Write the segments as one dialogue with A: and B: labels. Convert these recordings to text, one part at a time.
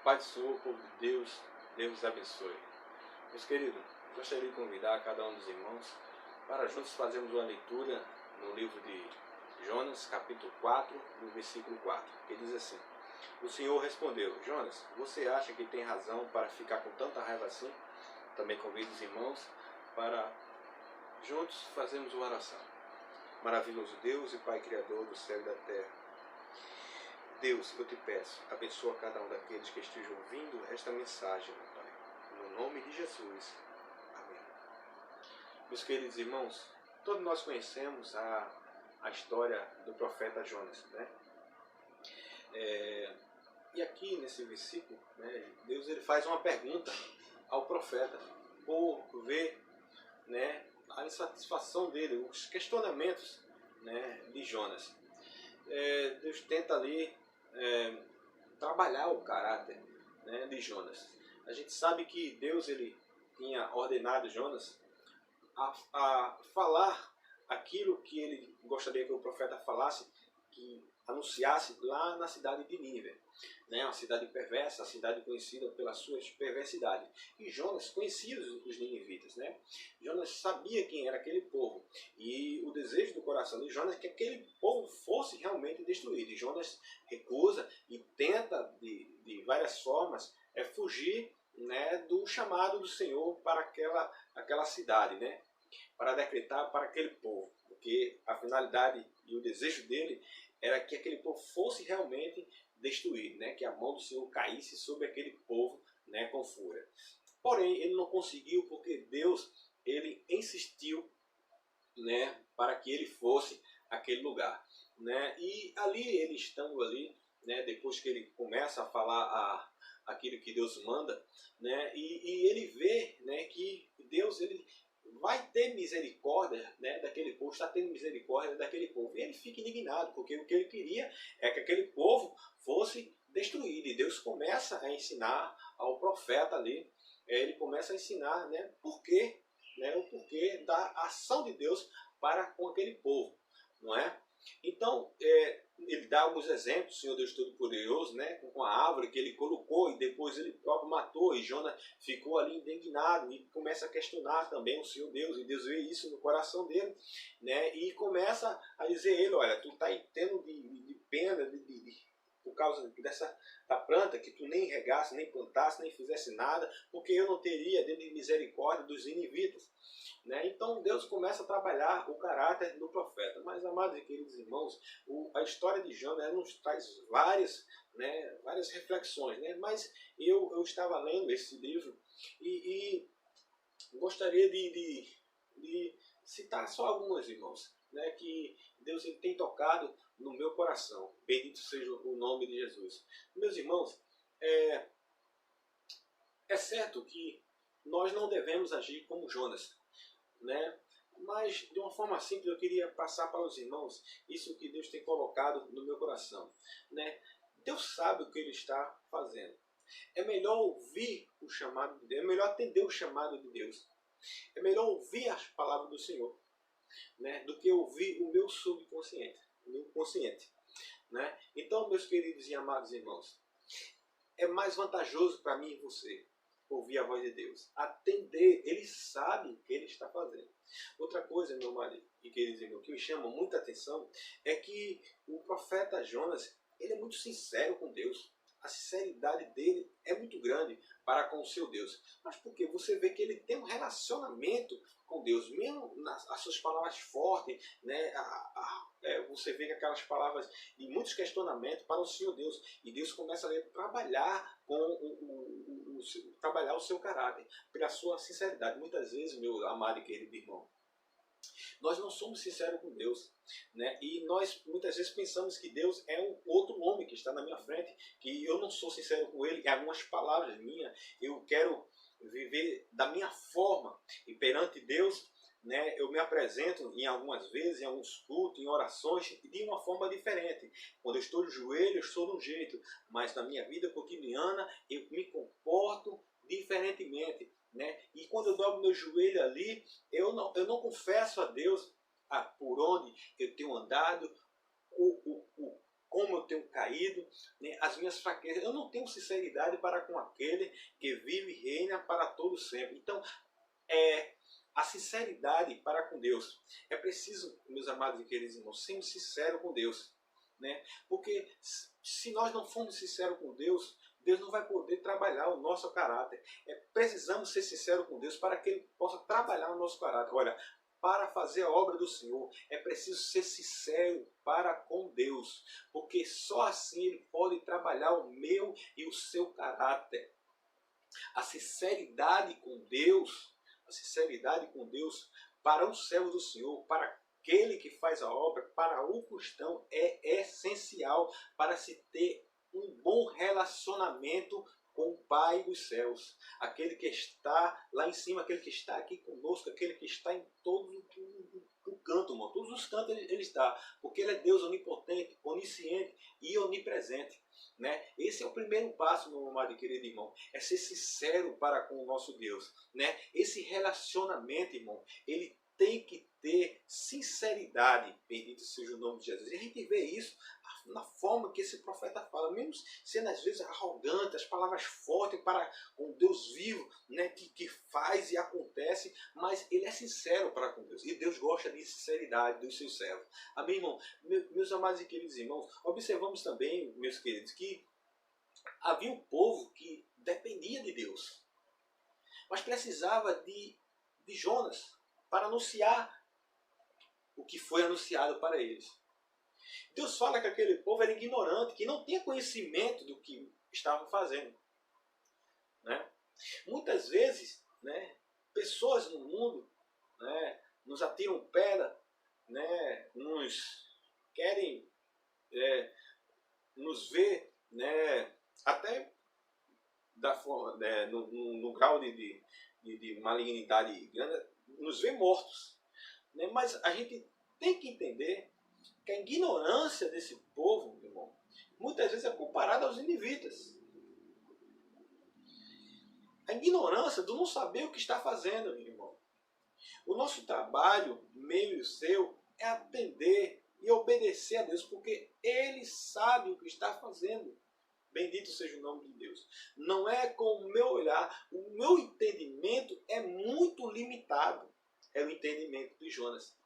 A: Paz do Senhor, povo de Deus, Deus os abençoe. Meus queridos, gostaria de convidar cada um dos irmãos para juntos fazermos uma leitura no livro de Jonas, capítulo 4, no versículo 4, que diz assim: O Senhor respondeu: Jonas, você acha que tem razão para ficar com tanta raiva assim? Também convido os irmãos para juntos fazermos uma oração. Maravilhoso Deus e Pai Criador do céu e da terra, Deus, eu te peço, abençoa cada um daqueles que estejam ouvindo esta mensagem, meu Pai. No nome de Jesus. Amém. Meus queridos irmãos, todos nós conhecemos a história do profeta Jonas, né? E aqui nesse versículo, né, Deus ele faz uma pergunta ao profeta por ver, né, a insatisfação dele, os questionamentos, né, de Jonas. Deus tenta ali trabalhar o caráter, né, de Jonas. A gente sabe que Deus ele tinha ordenado Jonas a falar aquilo que ele gostaria que o profeta falasse, que anunciasse lá na cidade de Nínive, né, uma cidade perversa, a cidade conhecida pela sua perversidade. E Jonas conhecia os ninivitas, né? Jonas sabia quem era aquele povo, e o desejo do coração de Jonas é que aquele povo fosse realmente destruído. E Jonas recusa e tenta de várias formas fugir, né, do chamado do Senhor para aquela cidade, né, para decretar para aquele povo, porque a finalidade e o desejo dele era que aquele povo fosse realmente destruído, né, que a mão do Senhor caísse sobre aquele povo, né, com fúria. Porém, ele não conseguiu, porque Deus ele insistiu, né, para que ele fosse aquele lugar, né? E ali ele estando ali, né, depois que ele começa a falar aquilo que Deus manda, né, e ele vê, né, que Deus ele vai ter misericórdia, né, daquele povo, está tendo misericórdia daquele povo. E ele fica indignado, porque o que ele queria é que aquele povo fosse destruído. E Deus começa a ensinar ao profeta ali, ele começa a ensinar, né, né, o porquê da ação de Deus para com aquele povo, não é? Então, ele dá alguns exemplos, Senhor Deus Todo-Poderoso, né, com a árvore que ele colocou e depois ele próprio matou, e Jonas ficou ali indignado e começa a questionar também o Senhor Deus, e Deus vê isso no coração dele, né, e começa a dizer a ele: olha, tu está tendo de pena por causa da planta que tu nem regasse, nem plantasse, nem fizesse nada, porque eu não teria de misericórdia dos ninivitas, né? Então Deus começa a trabalhar o caráter do profeta. Mas, amados e queridos irmãos, a história de Jonas nos traz várias reflexões, né? Mas eu estava lendo esse livro e gostaria de citar só algumas, irmãos, né, que Deus ele tem tocado no meu coração. Bendito seja o nome de Jesus. Meus irmãos, é certo que nós não devemos agir como Jonas, né? Mas de uma forma simples eu queria passar para os irmãos isso que Deus tem colocado no meu coração, né? Deus sabe o que Ele está fazendo. É melhor ouvir o chamado de Deus, é melhor atender o chamado de Deus. É melhor ouvir as palavras do Senhor, né, do que ouvir o meu subconsciente, o meu consciente, né? Então, meus queridos e amados irmãos, é mais vantajoso para mim e você ouvir a voz de Deus, atender. Ele sabe o que ele está fazendo. Outra coisa, meu marido e queridos irmãos, que me chama muita atenção é que o profeta Jonas, ele é muito sincero com Deus. A sinceridade dele é muito grande para com o seu Deus. Mas por quê? Você vê que ele tem um relacionamento com Deus, mesmo as suas palavras fortes, né? Você vê que aquelas palavras e muitos questionamentos para o Senhor Deus. E Deus começa a trabalhar com trabalhar o seu caráter, pela sua sinceridade. Muitas vezes, meu amado e querido irmão, nós não somos sinceros com Deus, né? E nós muitas vezes pensamos que Deus é um outro homem que está na minha frente, que eu não sou sincero com Ele, em algumas palavras minhas, eu quero viver da minha forma, e perante Deus, né, eu me apresento em algumas vezes, em alguns cultos, em orações, de uma forma diferente. Quando eu estou de joelho, eu estou de um jeito, mas na minha vida cotidiana eu me comporto diferentemente, né? E quando eu dobro meu joelho ali, eu não confesso a Deus por onde eu tenho andado, como eu tenho caído, né, as minhas fraquezas. Eu não tenho sinceridade para com aquele que vive e reina para todo sempre. Então, a sinceridade para com Deus. É preciso, meus amados e queridos irmãos, sermos sinceros com Deus. Né? Porque se nós não formos sinceros com Deus, Deus não vai poder trabalhar o nosso caráter. Precisamos ser sinceros com Deus para que Ele possa trabalhar o nosso caráter. Olha, para fazer a obra do Senhor, é preciso ser sincero para com Deus, porque só assim Ele pode trabalhar o meu e o seu caráter. A sinceridade com Deus, para um servo do Senhor, para aquele que faz a obra, para o cristão, é essencial para se ter um bom relacionamento com o Pai dos céus. Aquele que está lá em cima, aquele que está aqui conosco, aquele que está em todo o canto, irmão. Todos os cantos ele está, porque Ele é Deus onipotente, onisciente e onipresente. Né? Esse é o primeiro passo, meu amado e querido irmão, é ser sincero para com o nosso Deus. Né? Esse relacionamento, irmão, ele tem que ter sinceridade, bendito seja o nome de Jesus. E a gente vê isso na forma que esse profeta fala, mesmo sendo às vezes arrogante, as palavras fortes para um Deus vivo, né, que faz e acontece, mas ele é sincero para com Deus. E Deus gosta de sinceridade dos seus servos. Amém, irmão? Meus amados e queridos irmãos, observamos também, meus queridos, que havia um povo que dependia de Deus, mas precisava de Jonas para anunciar o que foi anunciado para eles. Deus fala que aquele povo era ignorante, que não tinha conhecimento do que estavam fazendo. Né? Muitas vezes, né, pessoas no mundo, né, nos atiram pedra, né, nos querem nos ver, né, até da forma, né, no grau de malignidade grande, nos vê mortos. Né? Mas a gente tem que entender que a ignorância desse povo, meu irmão, muitas vezes é comparada aos ninivitas. A ignorância do não saber o que está fazendo, meu irmão. O nosso trabalho, meu e o seu, é atender e obedecer a Deus, porque Ele sabe o que está fazendo. Bendito seja o nome de Deus. Não é com o meu olhar. O meu entendimento é muito limitado. É o entendimento de Jonas.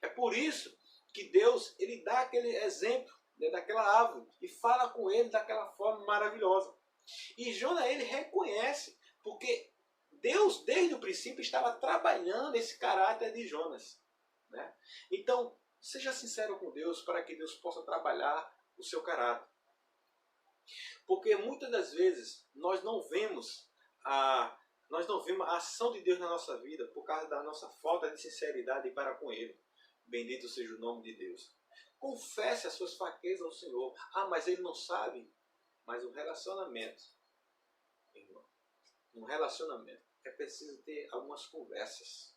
A: É por isso que Deus ele dá aquele exemplo, né, daquela árvore e fala com ele daquela forma maravilhosa. E Jonas ele reconhece, porque Deus desde o princípio estava trabalhando esse caráter de Jonas. Né? Então, seja sincero com Deus para que Deus possa trabalhar o seu caráter. Porque muitas das vezes nós não vemos a ação de Deus na nossa vida por causa da nossa falta de sinceridade para com Ele. Bendito seja o nome de Deus. Confesse as suas fraquezas ao Senhor. Ah, mas ele não sabe. Mas o relacionamento, irmão, um relacionamento é preciso ter algumas conversas.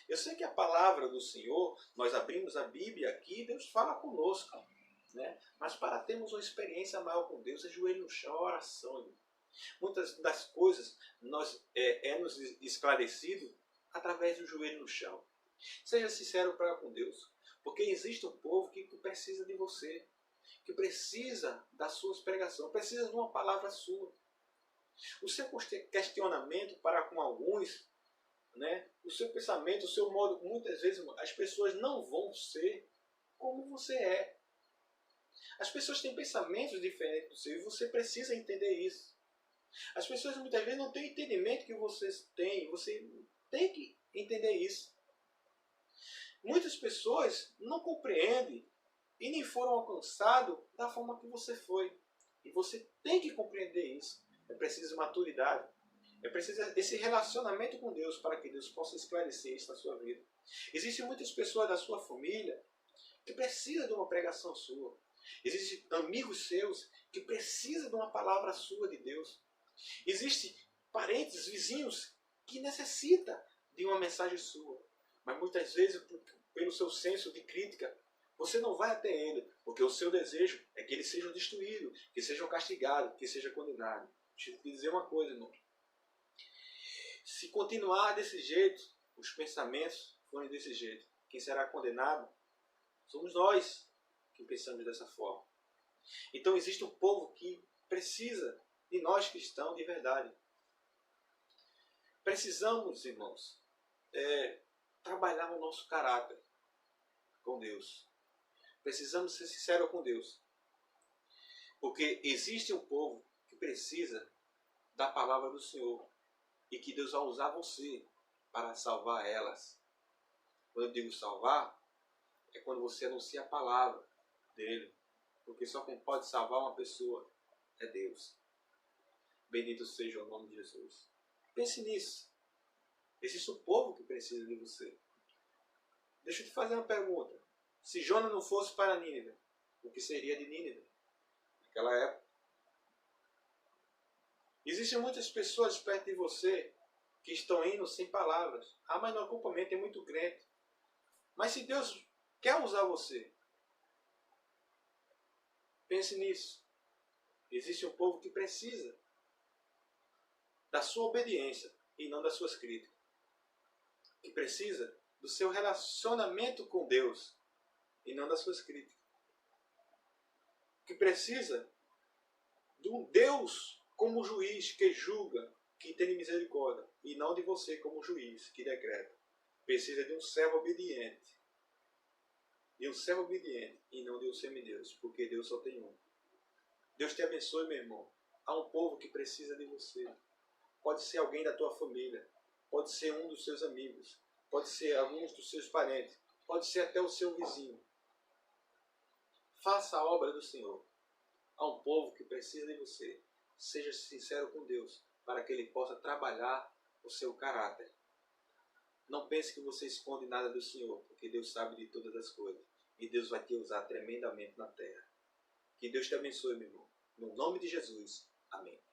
A: Eu sei que a palavra do Senhor, nós abrimos a Bíblia aqui e Deus fala conosco. Né? Mas para termos uma experiência maior com Deus, é joelho no chão, oração. Irmão. Muitas das coisas nos esclarecido através do joelho no chão. Seja sincero para com Deus, porque existe um povo que precisa de você, que precisa das suas pregações, precisa de uma palavra sua. O seu questionamento para com alguns, né, o seu pensamento, o seu modo, muitas vezes as pessoas não vão ser como você é. As pessoas têm pensamentos diferentes do seu e você precisa entender isso. As pessoas muitas vezes não têm o entendimento que vocês têm. Você tem que entender isso. Muitas pessoas não compreendem e nem foram alcançados da forma que você foi. E você tem que compreender isso. É preciso maturidade. É preciso esse relacionamento com Deus para que Deus possa esclarecer isso na sua vida. Existem muitas pessoas da sua família que precisam de uma pregação sua. Existem amigos seus que precisam de uma palavra sua de Deus. Existem parentes, vizinhos que necessitam de uma mensagem sua. Mas muitas vezes, pelo seu senso de crítica, você não vai até ele, porque o seu desejo é que eles sejam destruídos, que sejam castigados, que sejam condenados. Deixa eu te dizer uma coisa, irmão. Se continuar desse jeito, os pensamentos forem desse jeito, quem será condenado somos nós que pensamos dessa forma. Então existe um povo que precisa de nós cristãos de verdade. Precisamos, irmãos, trabalhar o nosso caráter com Deus. Precisamos ser sinceros com Deus. Porque existe um povo que precisa da palavra do Senhor. E que Deus vai usar você para salvar elas. Quando eu digo salvar, é quando você anuncia a palavra dele. Porque só quem pode salvar uma pessoa é Deus. Bendito seja o nome de Jesus. Pense nisso. Existe um povo que precisa de você. Deixa eu te fazer uma pergunta. Se Jonas não fosse para Nínive, o que seria de Nínive naquela época? Existem muitas pessoas perto de você que estão indo sem palavras. Ah, mas no acampamento tem muito crente. Mas se Deus quer usar você, pense nisso. Existe um povo que precisa da sua obediência e não das suas críticas. Que precisa do seu relacionamento com Deus e não das suas críticas. Que precisa de um Deus como juiz que julga, que tem misericórdia, e não de você como juiz que decreta. Precisa de um servo obediente. De um servo obediente e não de um semideus, porque Deus só tem um. Deus te abençoe, meu irmão. Há um povo que precisa de você. Pode ser alguém da tua família, pode ser um dos seus amigos, pode ser alguns dos seus parentes, pode ser até o seu vizinho. Faça a obra do Senhor. Há um povo que precisa de você. Seja sincero com Deus, para que Ele possa trabalhar o seu caráter. Não pense que você esconde nada do Senhor, porque Deus sabe de todas as coisas. E Deus vai te usar tremendamente na terra. Que Deus te abençoe, meu irmão. No nome de Jesus. Amém.